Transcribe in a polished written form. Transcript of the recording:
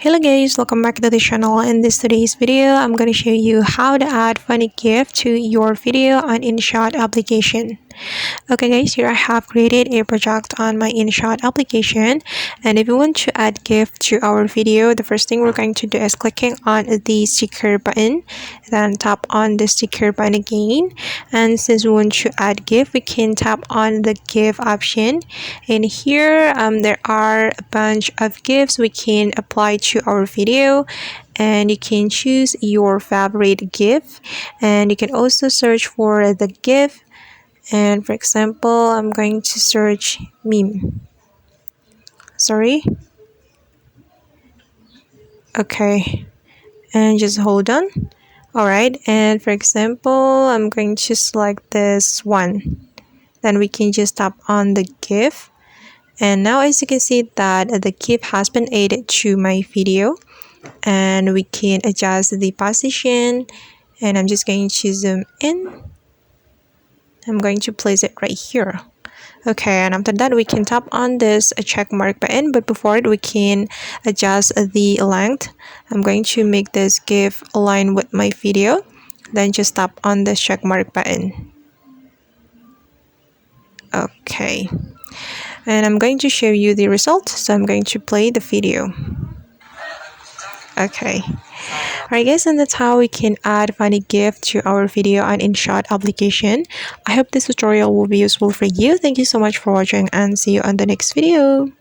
Hello guys, welcome back to the channel. In today's video, I'm going to show you how to add funny GIF to your video on InShot application. Okay guys, here I have created a project on my InShot application, and if you want to add GIF to our video, the first thing we're going to do is clicking on the sticker button, then tap on the sticker button again, and since we want to add GIF, we can tap on the GIF option, and here there are a bunch of GIFs we can apply to our video, and you can choose your favorite GIF, and you can also search for the GIF. And for example, I'm going to search meme. Okay, and just hold on. Alright, and for example, I'm going to select this one. Then we can just tap on the GIF, and now as you can see that the GIF has been added to my video, and we can adjust the position, and I'm just going to zoom in. I'm going to place it right here. Okay, and after that we can tap on this check mark button, but before it we can adjust the length. I'm going to make this GIF align with my video, then just tap on this check mark button. Okay, and I'm going to show you the result, so I'm going to play the video. Okay, alright guys, and that's how we can add funny GIF to our video on InShot application. I hope this tutorial will be useful for you. Thank you so much for watching, and see you on the next video.